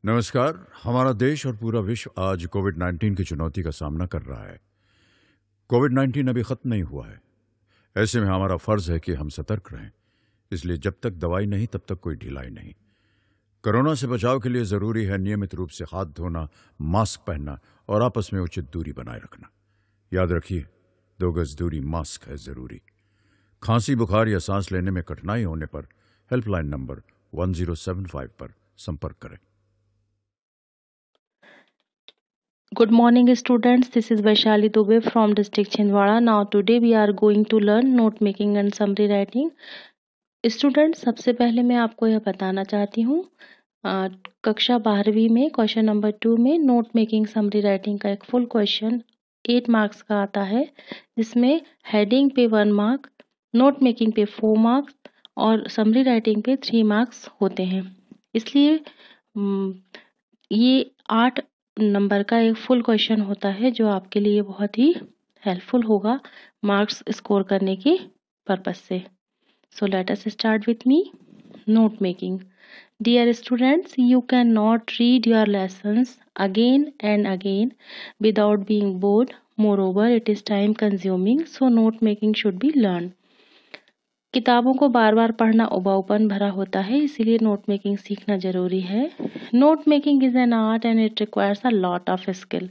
नमस्कार। हमारा देश और पूरा विश्व आज कोविड-19 की चुनौती का सामना कर रहा है। कोविड-19 अभी खत्म नहीं हुआ है। ऐसे में हमारा फर्ज है कि हम सतर्क रहें। इसलिए जब तक दवाई नहीं तब तक कोई ढिलाई नहीं। कोरोना से बचाव के लिए जरूरी है नियमित रूप से हाथ धोना, मास्क पहनना और आपस में उचित दूरी बनाए रखना। याद रखिए, 2 गज दूरी, मास्क है जरूरी। खांसी, बुखार या सांस लेने में कठिनाई होने पर हेल्पलाइन नंबर 1075 पर संपर्क करें। Good morning students, this is Vaishali Dubey from district Chhindwara. Now today we are going to learn note making and summary writing. Students, सबसे पहले मैं आपको यह बताना चाहती हूँ कक्षा 12वीं में क्वेश्चन नंबर 2 में नोट मेकिंग समरी राइटिंग का एक फुल क्वेश्चन 8 मार्क्स का आता है, जिसमें हेडिंग पे 1 मार्क, नोट मेकिंग पे 4 मार्क्स और समरी राइटिंग पे 3 मार्क्स होते हैं। इसलिए ये 8 नंबर का एक फुल क्वेश्चन होता है जो आपके लिए बहुत ही हेल्पफुल होगा मार्क्स स्कोर करने के पर्पस से। So let us start with me. Note making. Dear students, you cannot read your lessons again and again without being bored. Moreover, it is time consuming, so note making should be learned. किताबों को बार बार पढ़ना उबाऊपन भरा होता है, इसीलिए note making सीखना जरूरी है। Note making is an art and it requires a lot of skill.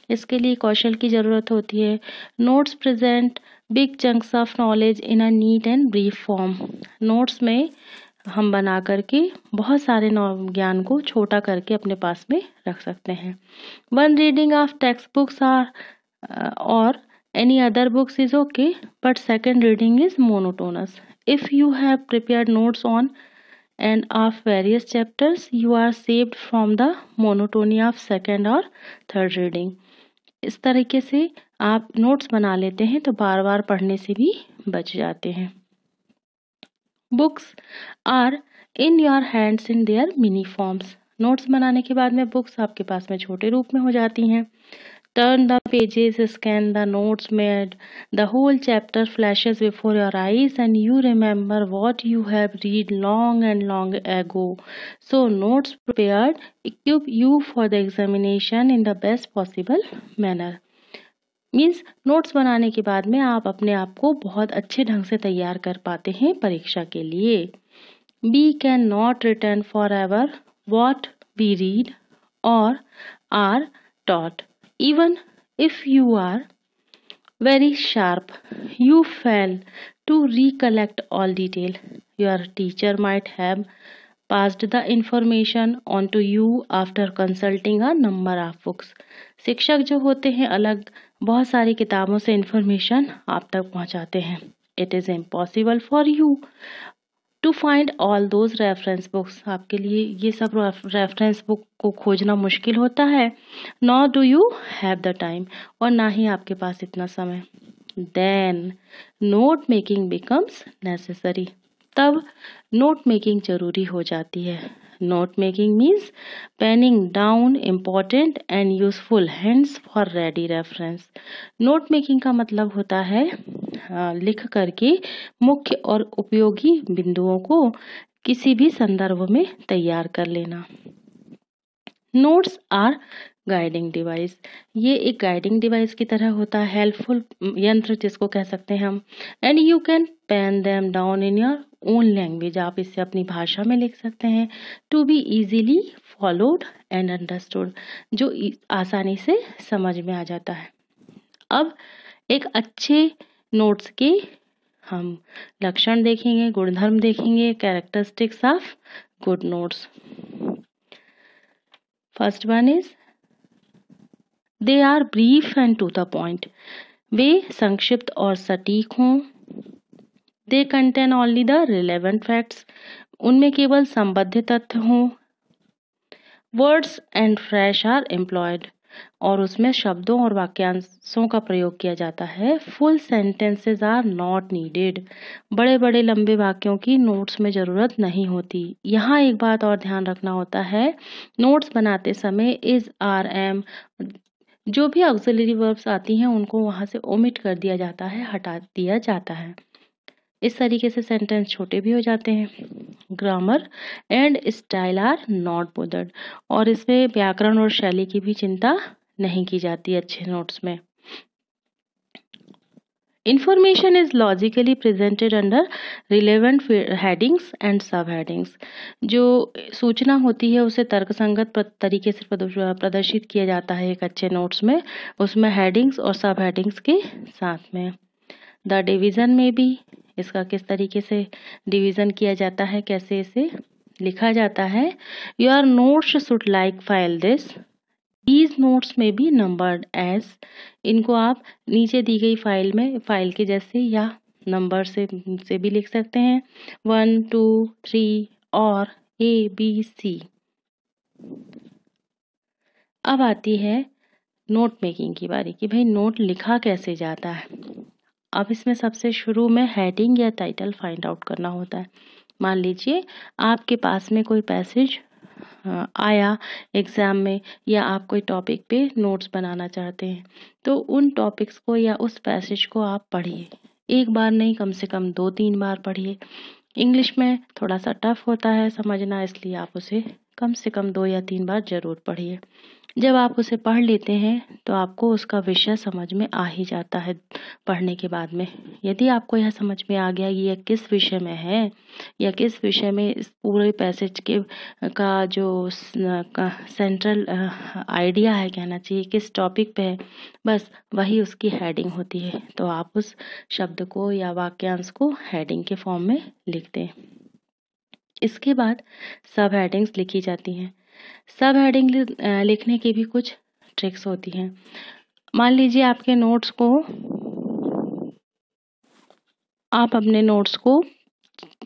इसके लिए कौशल की ज़रूरत होती है। Notes present big chunks of knowledge in a neat and brief form. Notes में हम बना करके बहुत सारे ज्ञान को छोटा करके अपने पास में रख सकते हैं। One reading of text books or और any other books is okay, but second reading is monotonous. If you have prepared notes on and of various chapters, you are saved from the monotony of second or third reading. इस तरीके से आप notes बना लेते हैं तो बार बार पढ़ने से भी बच जाते हैं। Books are in your hands in their mini forms. Notes बनाने के बाद में बुक्स आपके पास में छोटे रूप में हो जाती हैं। Turn the pages, scan the notes made. The whole chapter flashes before your eyes and you remember what you have read long and long ago. So notes prepared equip you for the examination in the best possible manner. Means notes बनाने के बाद में आप अपने आप को बहुत अच्छे ढंग से तैयार कर पाते हैं परीक्षा के लिए। We cannot return forever what we read or are taught. Even if you are very sharp, you fail to recollect all detail. Your teacher might have passed the information on to you after consulting a number of books. शिक्षक जो होते हैं अलग बहुत सारी किताबों से information आप तक पहुंचाते हैं। It is impossible for you to find all those reference books. आपके लिए ये सब रेफरेंस बुक को खोजना मुश्किल होता है। Not do you have the time, और ना ही आपके पास इतना समय। Then note making becomes necessary. तब नोट मेकिंग जरूरी हो जाती है। Note making means penning down important and useful hands for ready reference. Note making का मतलब होता है लिख करके मुख्य और उपयोगी बिंदुओं को किसी भी संदर्भ में तैयार कर लेना। Notes are guiding device. ये एक गाइडिंग डिवाइस की तरह होता है, हेल्पफुल यंत्र जिसको कह सकते हैं हम। And you can pen them down in your own language. आप इसे अपनी भाषा में लिख सकते हैं। To be easily followed and understood, जो आसानी से समझ में आ जाता है। अब एक अच्छे नोट्स के हम लक्षण देखेंगे, गुणधर्म देखेंगे, characteristics of good notes. First one is they are brief and to the point. वे संक्षिप्त और सटीक हों। They contain only the relevant facts. उनमें केवल संबद्ध तथ्य हों। Words and fresh are employed, और उसमें शब्दों और वाक्यांशों का प्रयोग किया जाता है। Full sentences are not needed. बड़े बड़े लंबे वाक्यों की नोट्स में ज़रूरत नहीं होती। यहाँ एक बात और ध्यान रखना होता है, नोट्स बनाते समय इज, आर, एम, जो भी ऑक्सिलरी वर्ब्स आती हैं उनको वहाँ से ओमिट कर दिया जाता है, हटा दिया जाता है। इस तरीके से सेंटेंस छोटे भी हो जाते हैं। Grammar and style are not bothered, और इसमें व्याकरण और शैली की भी चिंता नहीं की जाती अच्छे नोट्स में। Information is logically presented under relevant headings and subheadings। जो सूचना होती है उसे तर्कसंगत तरीके से प्रदर्शित किया जाता है एक अच्छे नोट्स में, उसमें हेडिंग्स और सब हेडिंग्स के साथ में। द डिवीज़न में भी इसका किस तरीके से डिवीज़न किया जाता है, कैसे इसे लिखा जाता है। Your notes should like file this, These notes में बी नंबर्ड एज, इनको आप नीचे दी गई फाइल के जैसे या नंबर से भी लिख सकते हैं, 1 2 3 और ABC। अब आती है नोट मेकिंग की बारी कि भाई नोट लिखा कैसे जाता है। अब इसमें सबसे शुरू में हेडिंग या टाइटल फाइंड आउट करना होता है। मान लीजिए आपके पास में कोई पैसेज आया एग्ज़ाम में, या आप कोई टॉपिक पे नोट्स बनाना चाहते हैं, तो उन टॉपिक्स को या उस पैसेज को आप पढ़िए। एक बार नहीं, कम से कम 2-3 बार पढ़िए। इंग्लिश में थोड़ा सा टफ होता है समझना, इसलिए आप उसे कम से कम 2 या 3 बार ज़रूर पढ़िए। जब आप उसे पढ़ लेते हैं तो आपको उसका विषय समझ में आ ही जाता है पढ़ने के बाद में। यदि आपको यह समझ में आ गया कि यह किस विषय में है या किस विषय में इस पूरे पैसेज के का जो सेंट्रल आइडिया है, कहना चाहिए किस टॉपिक पे है, बस वही उसकी हेडिंग होती है। तो आप उस शब्द को या वाक्यांश को हेडिंग के फॉर्म में लिखते हैं। इसके बाद सब हेडिंग्स लिखी जाती हैं। सब हेडिंग लिखने की भी कुछ ट्रिक्स होती हैं। मान लीजिए आपके नोट्स को, आप अपने नोट्स को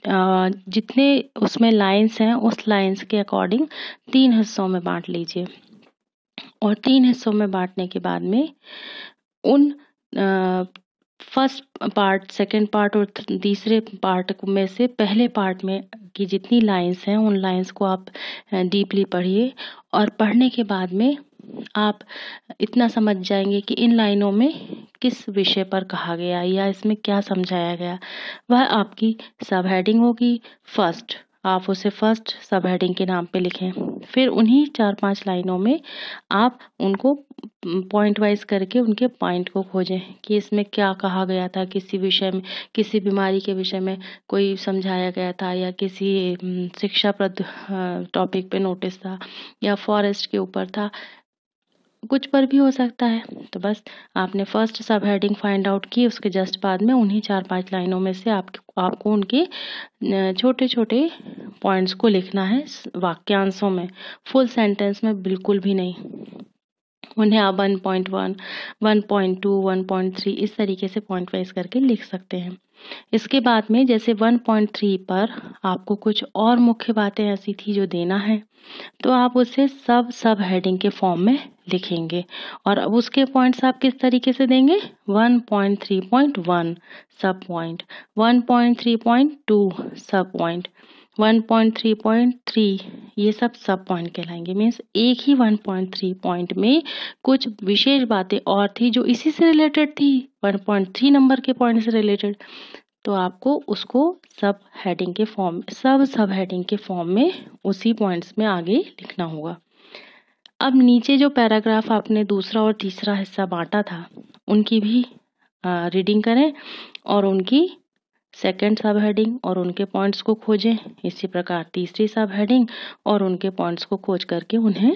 जितने उसमें लाइंस हैं उस लाइंस के अकॉर्डिंग 3 हिस्सों में बांट लीजिए, और 3 हिस्सों में बांटने के बाद में उन फर्स्ट पार्ट, सेकंड पार्ट और तीसरे पार्ट में से पहले पार्ट में की जितनी लाइंस हैं उन लाइंस को आप डीपली पढ़िए, और पढ़ने के बाद में आप इतना समझ जाएंगे कि इन लाइनों में किस विषय पर कहा गया या इसमें क्या समझाया गया। वह आपकी सब हेडिंग होगी फर्स्ट। आप उसे फर्स्ट सब हेडिंग के नाम पे लिखें। फिर उन्हीं 4-5 लाइनों में आप उनको पॉइंट वाइज करके उनके पॉइंट को खोजें कि इसमें क्या कहा गया था, किसी विषय में, किसी बीमारी के विषय में कोई समझाया गया था, या किसी शिक्षाप्रद टॉपिक पे नोटिस था, या फॉरेस्ट के ऊपर था, कुछ पर भी हो सकता है। तो बस आपने फर्स्ट सब हेडिंग फाइंड आउट की, उसके जस्ट बाद में उन्हीं 4-5 लाइनों में से आपको उनके छोटे छोटे पॉइंट्स को लिखना है वाक्यांशों में, फुल सेंटेंस में बिल्कुल भी नहीं। उन्हें आप 1.1, 1.2, 1.3 इस तरीके से पॉइंट वाइज करके लिख सकते हैं। इसके बाद में जैसे 1.3 पर आपको कुछ और मुख्य बातें ऐसी थी जो देना है, तो आप उसे सब हेडिंग के फॉर्म में लिखेंगे, और अब उसके पॉइंट्स आप किस तरीके से देंगे, 1.3.1 सब पॉइंट, 1.3.2 सब पॉइंट, 1.3.3 ये सब पॉइंट कहलाएंगे। मीन्स एक ही 1.3 पॉइंट में कुछ विशेष बातें और थी जो इसी से रिलेटेड थी, 1.3 नंबर के पॉइंट से रिलेटेड, तो आपको उसको सब हेडिंग के फॉर्म में उसी पॉइंट्स में आगे लिखना होगा। अब नीचे जो पैराग्राफ आपने दूसरा और तीसरा हिस्सा बांटा था उनकी भी रीडिंग करें, और उनकी सेकंड सब हेडिंग और उनके पॉइंट्स को खोजें। इसी प्रकार तीसरी सब हेडिंग और उनके पॉइंट्स को खोज करके उन्हें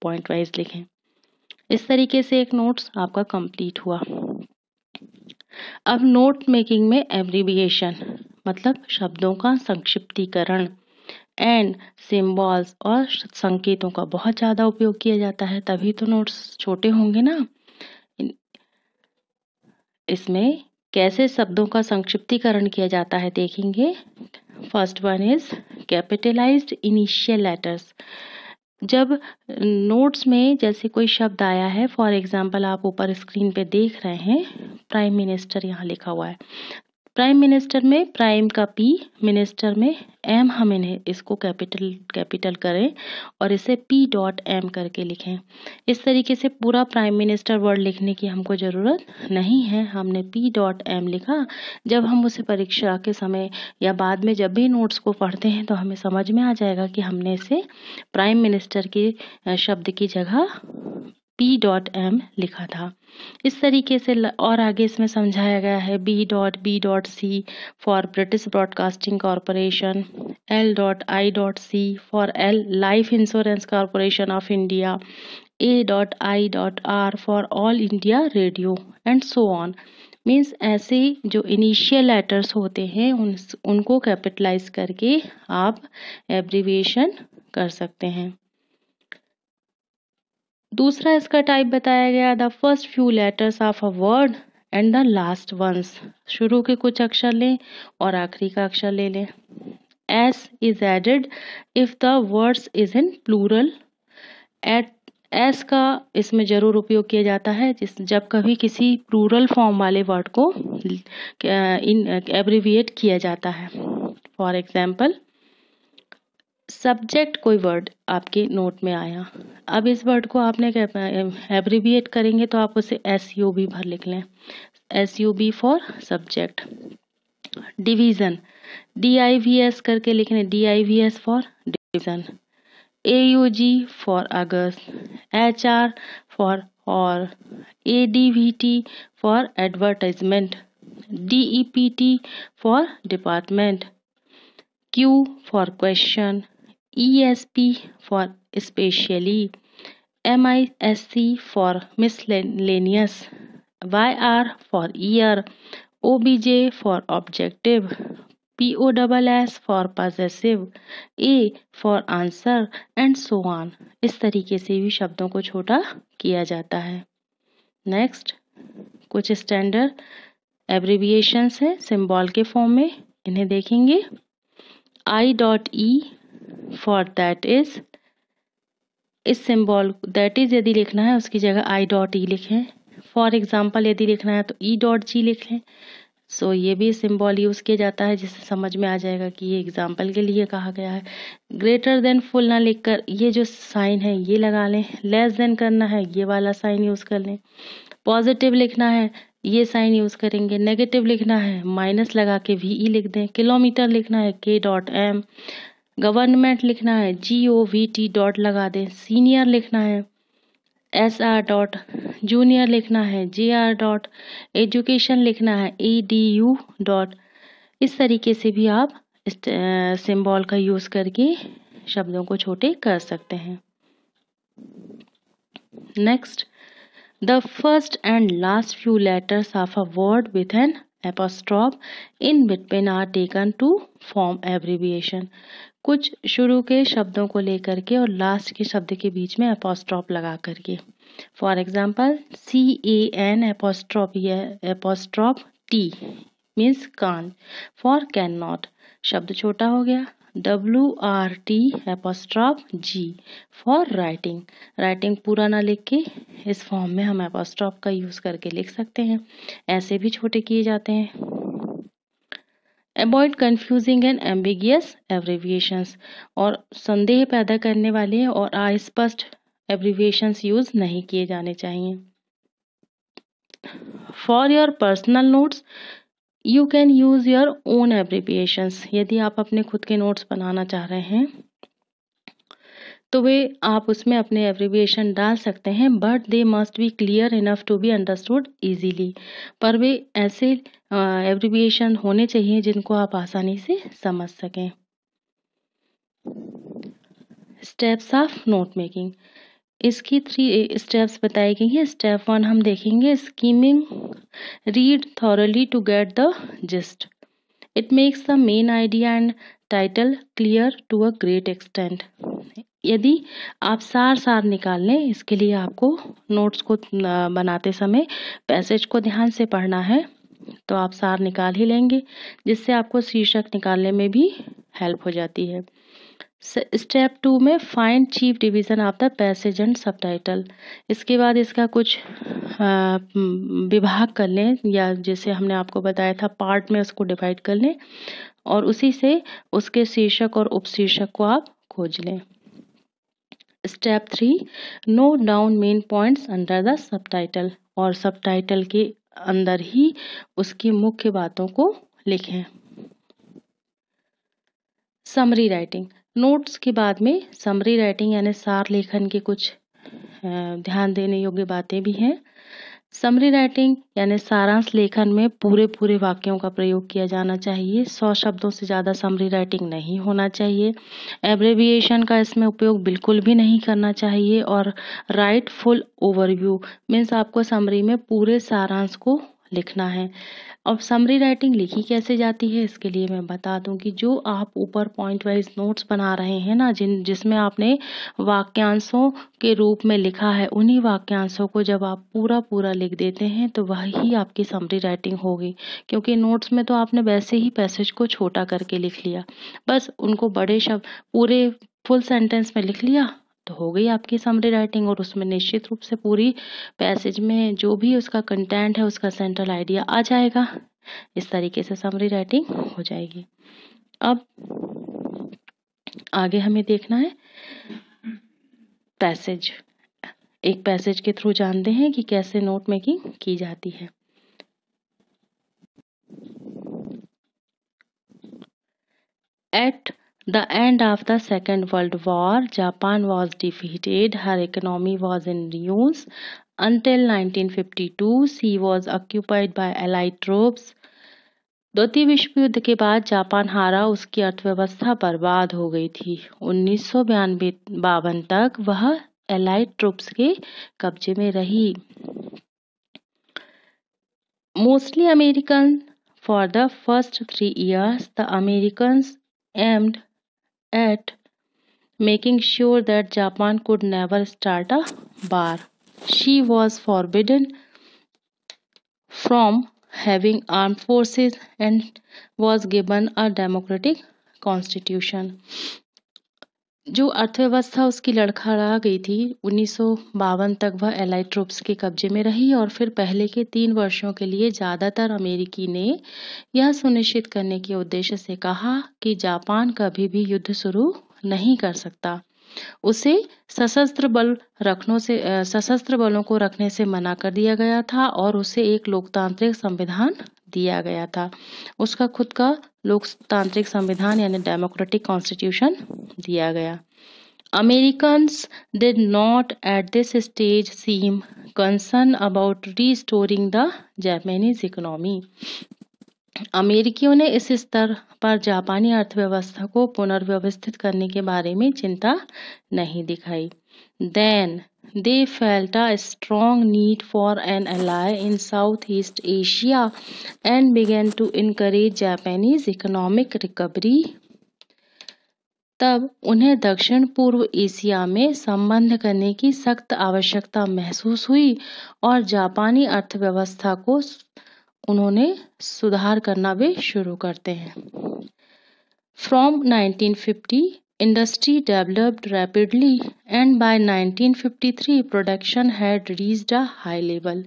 पॉइंट वाइज लिखें। इस तरीके से एक नोट्स आपका कंप्लीट हुआ। अब नोट मेकिंग में एब्रिविएशन मतलब शब्दों का संक्षिप्तीकरण एंड सिंबल्स और संकेतों का बहुत ज़्यादा उपयोग किया जाता है, तभी तो नोट्स छोटे होंगे ना। इसमें कैसे शब्दों का संक्षिप्तीकरण किया जाता है देखेंगे। First one is capitalised initial letters. जब नोट्स में जैसे कोई शब्द आया है, फॉर एग्जांपल आप ऊपर स्क्रीन पे देख रहे हैं प्राइम मिनिस्टर यहाँ लिखा हुआ है, प्राइम मिनिस्टर में प्राइम का पी, मिनिस्टर में एम, हम इन्हें इसको कैपिटल करें और इसे पी डॉट एम करके लिखें। इस तरीके से पूरा प्राइम मिनिस्टर वर्ड लिखने की हमको ज़रूरत नहीं है, हमने पी डॉट एम लिखा। जब हम उसे परीक्षा के समय या बाद में जब भी नोट्स को पढ़ते हैं तो हमें समझ में आ जाएगा कि हमने इसे प्राइम मिनिस्टर के शब्द की जगह पी डॉट एम लिखा था। इस तरीके से और आगे इसमें समझाया गया है B dot C for British Broadcasting Corporation, L.I.C for L life insurance corporation of India, A.I.R for all India radio and so on. Means ऐसे जो इनिशियल लेटर्स होते हैं उनको कैपिटलाइज करके आप एब्रीविएशन कर सकते हैं। दूसरा इसका टाइप बताया गया, the first few letters of a word and the last ones. शुरू के कुछ अक्षर लें और आखिरी का अक्षर ले लें। S is added if the words is in plural. एस का इसमें जरूर उपयोग किया जाता है जब कभी किसी प्लूरल फॉर्म वाले वर्ड को एब्रीविएट किया जाता है। फॉर एग्जाम्पल, सब्जेक्ट कोई वर्ड आपके नोट में आया, अब इस वर्ड को आपने एब्रीविएट करेंगे तो आप उसे SUB भर लिख लें, SUB for subject. Division DIVS करके लिख लें, DIVS for division. AUG for August, HR for और, ADVT for advertisement, DEPT for department, Q for question, ESP for especially, MISC for miscellaneous, YR for year, OBJ for objective, POSS for possessive, A for answer and so on। इस तरीके से भी शब्दों को छोटा किया जाता है। नेक्स्ट कुछ स्टैंडर्ड एब्रीविएशंस हैं सिंबल के फॉर्म में, इन्हें देखेंगे। I.E फॉर दैट इज, इस सिंबल दैट इज यदि लिखना है उसकी जगह I.E लिखें। फॉर एग्जाम्पल यदि लिखना है तो E.G लिख लें। सो ये भी सिंबल यूज़ किया जाता है जिससे समझ में आ जाएगा कि ये एग्जाम्पल के लिए कहा गया है। ग्रेटर देन फुल ना लिखकर ये जो साइन है ये लगा लें। लेस देन करना है ये वाला साइन यूज़ कर लें। पॉजिटिव लिखना है ये साइन यूज़ करेंगे। नेगेटिव लिखना है माइनस लगा के VE लिख दें। किलोमीटर लिखना है K.M। गवर्नमेंट लिखना है GOVT डॉट लगा दें। सीनियर लिखना है SR डॉट, जूनियर लिखना है JR डॉट, एजुकेशन लिखना है EDU डॉट। इस तरीके से भी आप सिंबल का यूज़ करके शब्दों को छोटे कर सकते हैं। Next, the first and last few letters of a word with an apostrophe in between are taken to form abbreviation। कुछ शुरू के शब्दों को लेकर के और लास्ट के शब्द के बीच में एपोस्ट्रॉफ लगा करके। For example, CAN apostrophe T means can't. For cannot शब्द छोटा हो गया। WRT apostrophe G for writing. Writing पूरा ना लिख के इस फॉर्म में हम एपोस्ट्रॉफ का यूज़ करके लिख सकते हैं, ऐसे भी छोटे किए जाते हैं। Avoid confusing and ambiguous abbreviations, और संदेह पैदा करने वाले और अस्पष्ट एब्रीविएशंस यूज़ नहीं किए जाने चाहिए। For your personal notes you can use your own abbreviations. यदि आप अपने खुद के नोट्स बनाना चाह रहे हैं तो वे आप उसमें अपने एब्रीविएशन डाल सकते हैं, but they must be clear enough to be understood easily. पर वे ऐसे एब्रीविएशन होने चाहिए जिनको आप आसानी से समझ सकें। स्टेप्स ऑफ नोट मेकिंग, इसकी 3 स्टेप्स बताई गई हैं। स्टेप 1 हम देखेंगे, skimming. Read thoroughly to get the gist. It makes the main idea and title clear to a great extent. यदि आप सार निकाल लें, इसके लिए आपको नोट्स को बनाते समय पैसेज को ध्यान से पढ़ना है, तो आप सार निकाल ही लेंगे, जिससे आपको शीर्षक निकालने में भी हेल्प हो जाती है। स्टेप 2 में find chief division of the passage and subtitle. इसके बाद इसका कुछ विभाग कर लें, या जैसे हमने आपको बताया था पार्ट में उसको डिवाइड कर लें और उसी से उसके शीर्षक और उपशीर्षक को आप खोज लें। Step 3 note down main points under the subtitle, और सबटाइटल के अंदर ही उसकी मुख्य बातों को लिखें। समरी राइटिंग, नोट्स के बाद में समरी राइटिंग यानी सार लेखन के कुछ ध्यान देने योग्य बातें भी हैं। समरी राइटिंग यानी सारांश लेखन में पूरे वाक्यों का प्रयोग किया जाना चाहिए। 100 शब्दों से ज़्यादा समरी राइटिंग नहीं होना चाहिए। एब्रेविएशन का इसमें उपयोग बिल्कुल भी नहीं करना चाहिए। और राइट फुल ओवरव्यू मीन्स आपको समरी में पूरे सारांश को लिखना है। अब समरी राइटिंग लिखी कैसे जाती है इसके लिए मैं बता दूं कि जो आप ऊपर पॉइंट वाइज नोट्स बना रहे हैं ना, जिसमें आपने वाक्यांशों के रूप में लिखा है, उन्हीं वाक्यांशों को जब आप पूरा लिख देते हैं तो वही आपकी समरी राइटिंग होगी। क्योंकि नोट्स में तो आपने वैसे ही पैसेज को छोटा करके लिख लिया, बस उनको बड़े शब्द पूरे फुल सेंटेंस में लिख लिया तो हो गई आपकी समरी राइटिंग। और उसमें निश्चित रूप से पूरी पैसेज में जो भी उसका कंटेंट है उसका सेंट्रल आइडिया आ जाएगा। इस तरीके से समरी राइटिंग हो जाएगी। अब आगे हमें देखना है पैसेज। एक पैसेज के थ्रू जानते हैं कि कैसे नोट मेकिंग की जाती है। At the end of the Second World War, Japan was defeated. Her economy was in ruins. Until 1952, she was occupied by Allied troops. द्वितीय विश्व युद्ध के बाद जापान हारा, उसकी अर्थव्यवस्था बर्बाद हो गई थी। 1952 तक वह एलाइड ट्रूप्स के कब्जे में रही। Mostly American, for the first 3 years, the Americans aimed at making sure that Japan could never start a war. She was forbidden from having armed forces and was given a democratic constitution. जो अर्थव्यवस्था उसकी लड़खड़ा गई थी, 1952 तक वह allied troops के कब्जे में रही और फिर पहले के 3 वर्षों के लिए ज़्यादातर अमेरिकी ने यह सुनिश्चित करने के उद्देश्य से कहा कि जापान कभी भी युद्ध शुरू नहीं कर सकता। उसे सशस्त्र बलों को रखने से मना कर दिया गया था और उसे एक लोकतांत्रिक संविधान दिया गया था। उसका खुद का लोकतांत्रिक संविधान यानी डेमोक्रेटिक कॉन्स्टिट्यूशन दिया गया। Americans did not at this stage seem concern about restoring the Japanese economy. अमेरिकियों ने इस स्तर पर जापानी अर्थव्यवस्था को पुनर्व्यवस्थित करने के बारे में चिंता नहीं दिखाई। Then they felt a strong need for an ally in Southeast Asia and began to encourage Japanese economic recovery. तब उन्हें दक्षिण पूर्व एशिया में संबंध करने की सख्त आवश्यकता महसूस हुई और जापानी अर्थव्यवस्था को उन्होंने सुधार करना वे शुरू करते हैं। From 1950, industry developed rapidly and by 1953 production had reached a high level.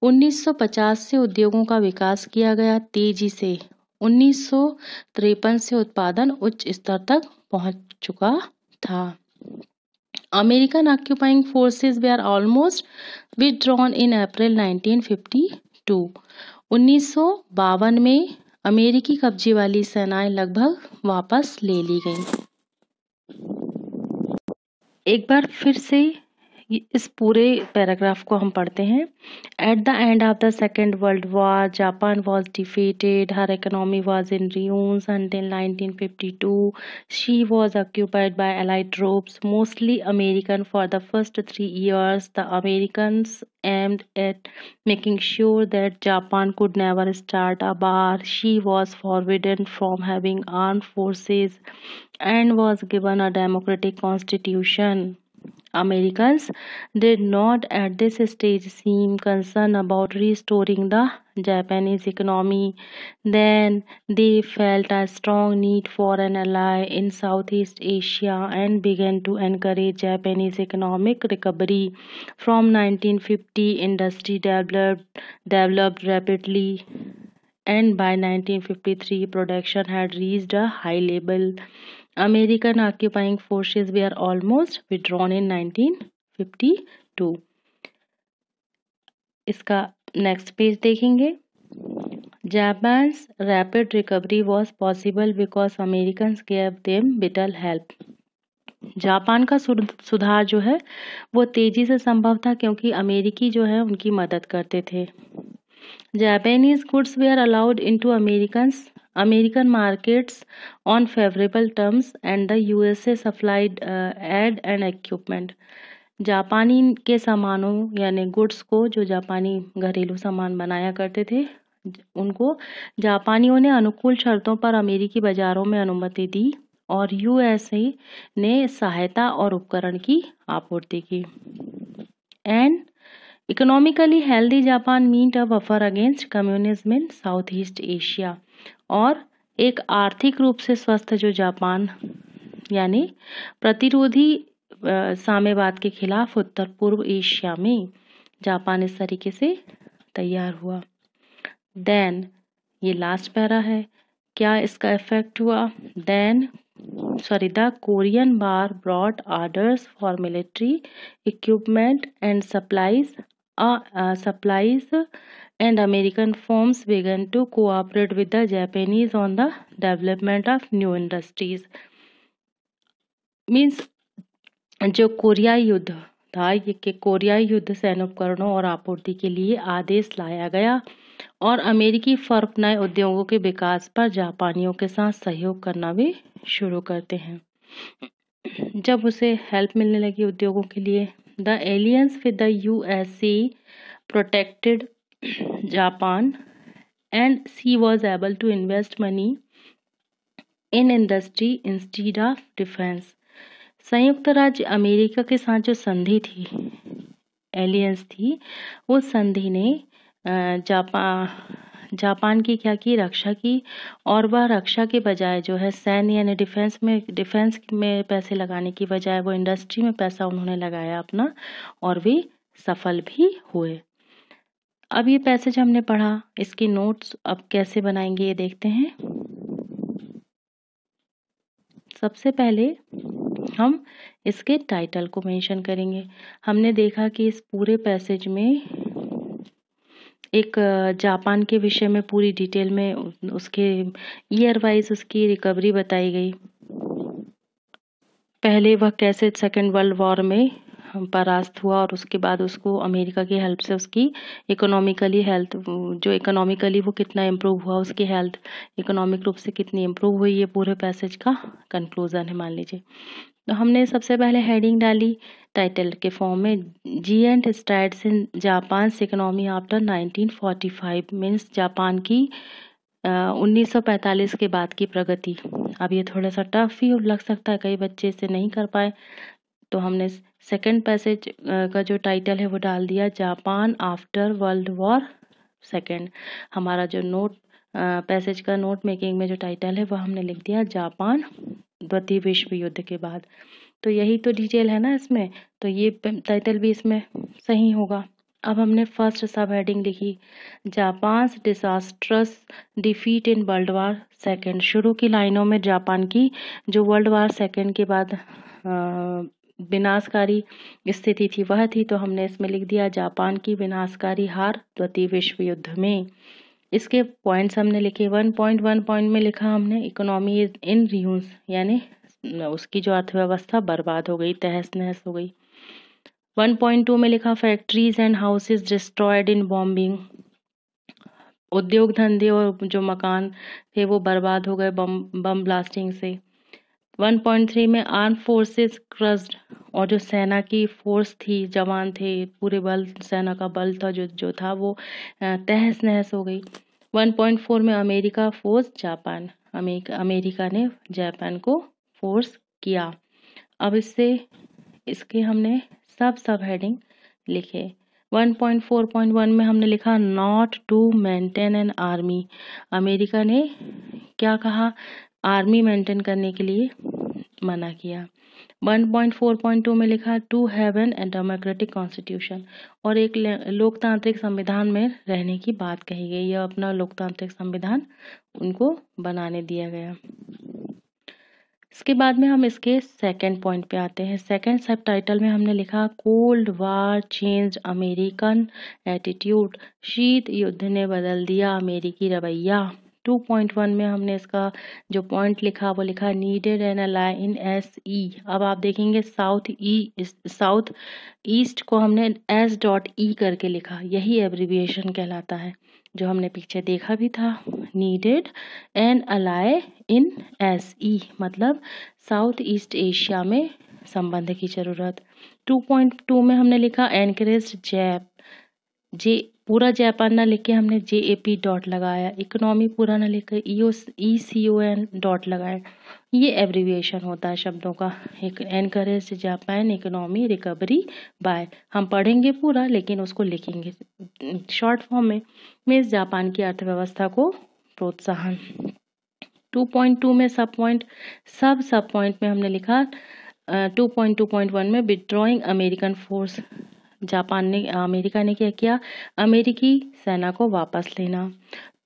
1950 से उद्योगों का विकास किया गया तेजी से। 1953 से उत्पादन उच्च स्तर तक पहुंच चुका था। American occupying forces were almost withdrawn in April 1952. 1952 में अमेरिकी कब्जे वाली सेनाएं लगभग वापस ले ली गईं। एक बार फिर से इस पूरे पैराग्राफ को हम पढ़ते हैं। At the end of the second world war Japan was defeated, her economy was in ruins until 1952. She was occupied by Allied troops, mostly American. For the first 3 years, the Americans aimed at making sure that Japan could never start a war. She was forbidden from having armed forces and was given a democratic constitution. Americans did not at this stage seem concerned about restoring the Japanese economy. Then they felt a strong need for an ally in Southeast Asia and began to encourage Japanese economic recovery. From 1950, industry developed rapidly, and by 1953, production had reached a high level. American occupying forces were almost withdrawn in 1952. इसका next page देखेंगे. Japan's rapid recovery was possible because Americans gave them vital help. Japan का सुधार जो है वो तेजी से संभव था क्योंकि अमेरिकी जो है उनकी मदद करते थे. Japanese goods were allowed into American markets on favorable terms, and the USA supplied aid and equipment. जापानी के सामानों यानी गुड्स को, जो जापानी घरेलू सामान बनाया करते थे, उनको जापानियों ने अनुकूल शर्तों पर अमेरिकी बाजारों में अनुमति दी और यूएसए ने सहायता और उपकरण की आपूर्ति की. And economically healthy Japan meant a buffer against communism in south east Asia. और एक आर्थिक रूप से स्वस्थ जो जापान यानी प्रतिरोधी साम्यवाद के खिलाफ उत्तर पूर्व एशिया में जापान इस तरीके से तैयार हुआ. देन ये लास्ट पैरा है, क्या इसका इफेक्ट हुआ. The Korean war brought orders for military equipment and supplies and American firms began to cooperate with the Japanese on the development of new industries. Means जो कोरियाई युद्ध था, ये कि कोरियाई युद्ध सैन्य उपकरणों और आपूर्ति के लिए आदेश लाया गया और अमेरिकी फर्म नए उद्योगों के विकास पर जापानियों के साथ सहयोग करना भी शुरू करते हैं. जब उसे हेल्प मिलने लगी उद्योगों के लिए, the aliens with the USA protected Japan and she was able to invest money in industry instead of defense. संयुक्त राज्य अमेरिका के साथ जो संधि थी, एलियंस थी, उस संधि ने जापान की क्या की, रक्षा की. और वह रक्षा के बजाय जो है सैन्य यानी डिफेंस में पैसे लगाने की बजाय वो इंडस्ट्री में पैसा उन्होंने लगाया अपना, और वे सफल भी हुए. अब ये पैसेज हमने पढ़ा, इसकी नोट्स अब कैसे बनाएंगे ये देखते हैं. सबसे पहले हम इसके टाइटल को मेंशन करेंगे. हमने देखा कि इस पूरे पैसेज में एक जापान के विषय में पूरी डिटेल में उसके ईयर वाइज उसकी रिकवरी बताई गई. पहले वह कैसे सेकेंड वर्ल्ड वॉर में परास्त हुआ और उसके बाद उसको अमेरिका की हेल्प से उसकी इकोनॉमिकली हेल्थ, जो इकोनॉमिकली वो कितना इम्प्रूव हुआ, उसकी हेल्थ इकोनॉमिक रूप से कितनी इम्प्रूव हुई, ये पूरे पैसेज का कंक्लूजन है मान लीजिए. तो हमने सबसे पहले हेडिंग डाली टाइटल के फॉर्म में, giant strides in Japan economy after 1945. Means Japan की 1945 के बाद की प्रगति. अब ये थोड़ा सा टफ ही लग सकता है, कई बच्चे इसे नहीं कर पाए, तो हमने सेकंड पैसेज का जो टाइटल है वो डाल दिया Japan after world war second. हमारा जो नोट पैसेज का नोट मेकिंग में जो टाइटल है वह हमने लिख दिया जापान द्वितीय विश्व युद्ध के बाद. तो यही तो डिटेल है ना इसमें, तो ये टाइटल भी इसमें सही होगा. अब हमने फर्स्ट सब हेडिंग लिखी, Japan disastrous defeat in world war second. शुरू की लाइनों में जापान की जो वर्ल्ड वॉर सेकंड के बाद विनाशकारी स्थिति थी वह थी, तो हमने इसमें लिख दिया जापान की विनाशकारी हार द्वितीय विश्व युद्ध में. इसके पॉइंट्स हमने लिखे. 1.1 पॉइंट में लिखा हमने इकोनॉमी इज इन रियून्स, यानी उसकी जो अर्थव्यवस्था बर्बाद हो गई, तहस नहस हो गई. 1.2 में लिखा factories and houses destroyed in bombing. उद्योग धंधे और जो मकान थे वो बर्बाद हो गए बम ब्लास्टिंग से. 1.3 में आर्म फोर्सेस क्रस्ड, और जो सेना की फोर्स थी, जवान थे, पूरे बल सेना का बल था जो था वो तहस नहस हो गई. 1.4 में अमेरिका फोर्स जापान, अमेरिका ने जापान को फोर्स किया. अब इसके हमने सब हेडिंग लिखे. 1.4.1 में हमने लिखा not to maintain an army. America ने क्या कहा? आर्मी मेंटेन करने के लिए मना किया। 1.4.2 में लिखा to have an democratic constitution, और एक लोकतांत्रिक संविधान में रहने की बात कही गई। यह अपना लोकतांत्रिक संविधान उनको बनाने दिया गया। इसके बाद में हम इसके सेकंड पॉइंट पे आते हैं। सेकंड सब टाइटल में हमने लिखा cold war changed American attitude, शीत युद्ध ने बदल दिया अमेरिकी रवैया। 2.1 में हमने इसका जो पॉइंट लिखा वो लिखा needed an ally in SE। अब आप देखेंगे साउथ ईस्ट को हमने S.E करके लिखा, यही एब्रिविएशन कहलाता है, जो हमने पीछे देखा भी था। Needed an ally in SE मतलब साउथ ईस्ट एशिया में संबंध की जरूरत। 2.2 में हमने लिखा एनकरेज जैप, पूरा जापान ना लिख के हमने JAP डॉट लगाया, इकोनॉमी पूरा ना लिख के ECON डॉट लगाया। ये एब्रिविएशन होता है शब्दों का। एक encourage Japan economy recovery by, हम पढ़ेंगे पूरा लेकिन उसको लिखेंगे शॉर्ट फॉर्म में जापान की अर्थव्यवस्था को प्रोत्साहन। 2.2 में सब पॉइंट में हमने लिखा 2.2.1 में विड्रॉइंग अमेरिकन फोर्स, अमेरिका ने क्या किया? अमेरिकी सेना को वापस लेना।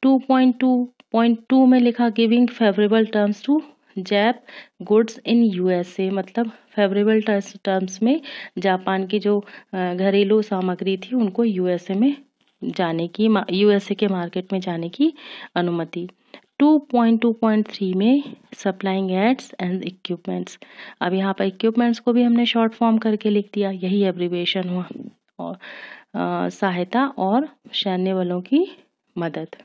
2.2.2 में लिखा giving favourable terms to Jap goods in USA, मतलब फेवरेबल टर्म्स में जापान की जो घरेलू सामग्री थी उनको USA में जाने की, USA के मार्केट में जाने की अनुमति। 2.2.3 में सप्लाइंग एड्स एंड इक्विपमेंट्स, अब यहाँ पर इक्विपमेंट्स को भी हमने शॉर्ट फॉर्म करके लिख दिया, यही एब्रिविएशन हुआ। और सहायता और सैन्य बलों की मदद।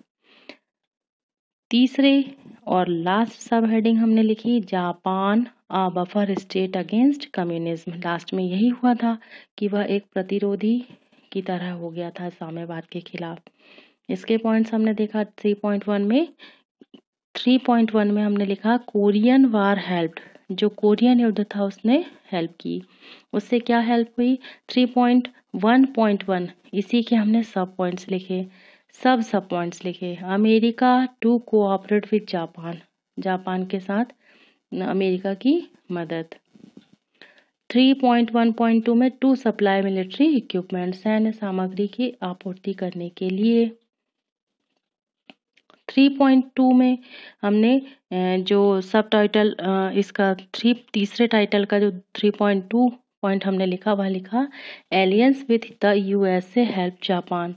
तीसरे और लास्ट सब हेडिंग हमने लिखी Japan a buffer state against communism. Last में यही हुआ था कि वह एक प्रतिरोधी की तरह हो गया था साम्यवाद के खिलाफ। इसके पॉइंट्स हमने देखा 3.1 में हमने लिखा कोरियन वार हेल्प्ड, जो कोरियन युद्ध था उसने हेल्प की। उससे क्या हेल्प हुई? 3.1.1 इसी के हमने सब पॉइंट्स लिखे, सब पॉइंट्स लिखे। America to cooperate with Japan, Japan के साथ अमेरिका की मदद। 3.1.2 में टू सप्लाई मिलिट्री इक्विपमेंट, सैन्य सामग्री की आपूर्ति करने के लिए। 3.2 में हमने जो सब टाइटल इसका तीसरे टाइटल का जो 3.2 पॉइंट हमने लिखा वह लिखा aliens with the USA help Japan,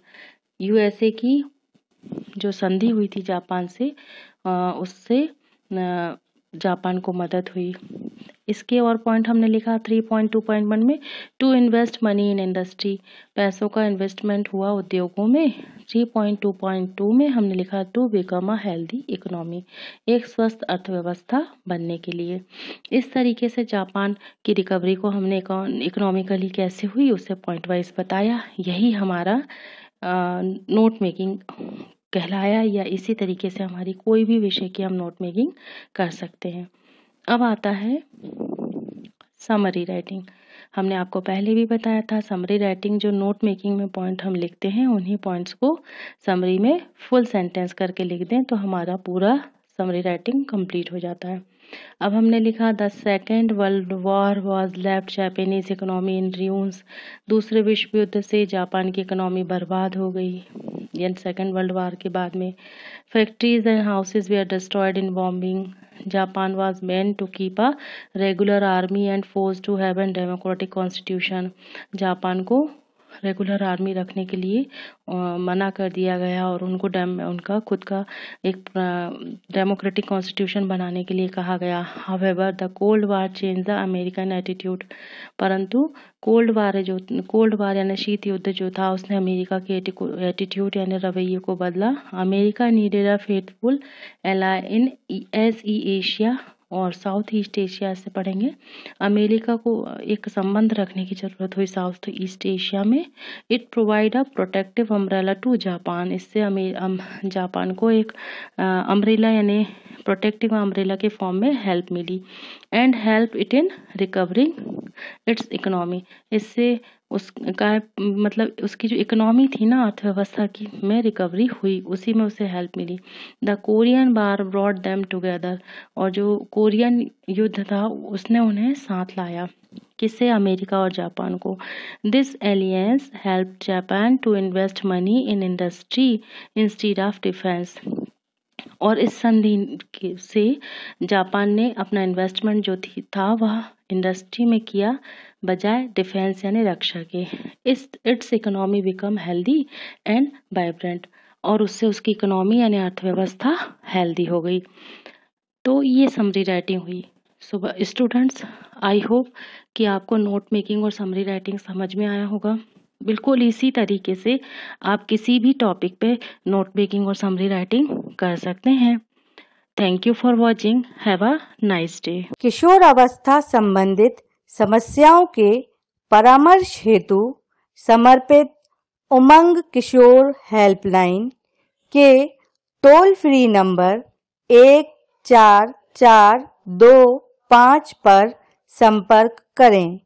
USA की जो संधि हुई थी जापान से उससे जापान को मदद हुई। इसके और पॉइंट हमने लिखा 3.2.1 में to invest money in industry, पैसों का इन्वेस्टमेंट हुआ उद्योगों में। 3.2.2 में हमने लिखा to become a healthy economy, एक स्वस्थ अर्थव्यवस्था बनने के लिए। इस तरीके से जापान की रिकवरी को हमने इकोनॉमिकली कैसे हुई उसे पॉइंट वाइज बताया। यही हमारा नोट मेकिंग कहलाया, या इसी तरीके से हमारी कोई भी विषय की हम नोट मेकिंग कर सकते हैं। अब आता है समरी राइटिंग। हमने आपको पहले भी बताया था समरी राइटिंग जो नोट मेकिंग में पॉइंट हम लिखते हैं उन्हीं पॉइंट्स को समरी में फुल सेंटेंस करके लिख दें तो हमारा पूरा समरी राइटिंग कंप्लीट हो जाता है। अब हमने लिखा the second world war was left Japanese economy in ruins, दूसरे विश्व युद्ध से जापान की इकोनॉमी बर्बाद हो गई। यानी सेकेंड वर्ल्ड वॉर के बाद में factories and houses they are destroyed in bombing, Japan was meant to keep a regular army and force to have an democratic constitution, Japan को रेगुलर आर्मी रखने के लिए मना कर दिया गया और उनको उनका खुद का एक डेमोक्रेटिक कॉन्स्टिट्यूशन बनाने के लिए कहा गया। However the cold war change the American attitude, परंतु कोल्ड वार यानी शीत युद्ध जो था उसने अमेरिका के एटीट्यूड यानी रवैये को बदला। America needed a faithful ally in SE Asia और साउथ ईस्ट एशिया से पढ़ेंगे। अमेरिका को एक संबंध रखने की जरूरत हुई साउथ ईस्ट एशिया में। It provide a protective umbrella to Japan, इससे जापान को एक अम्ब्रेला यानी प्रोटेक्टिव अम्ब्रेला के फॉर्म में हेल्प मिली। And help it in recovering its economy. इससे उसका मतलब उसकी जो इकोनॉमी थी ना, अर्थव्यवस्था की, में रिकवरी हुई, उसी में उसे हेल्प मिली। The Korean war brought them together, और जो कोरियन युद्ध था उसने उन्हें साथ लाया। किससे? अमेरिका और जापान को। This alliance help Japan to invest money in industry instead of defence. और इस संधि से जापान ने अपना इन्वेस्टमेंट जो था वह इंडस्ट्री में किया, बजाय डिफेंस यानी रक्षा के। It's economy become healthy and vibrant, और उससे उसकी इकोनॉमी यानी अर्थव्यवस्था हेल्दी हो गई। तो ये समरी राइटिंग हुई। सो स्टूडेंट्स, आई होप कि आपको नोट मेकिंग और समरी राइटिंग समझ में आया होगा। बिल्कुल इसी तरीके से आप किसी भी टॉपिक पे नोट मेकिंग और समरी राइटिंग कर सकते हैं। Thank you for watching. Have a nice day. किशोर अवस्था संबंधित समस्याओं के परामर्श हेतु समर्पित उमंग किशोर हेल्पलाइन के टोल फ्री नंबर 144225 पर संपर्क करें।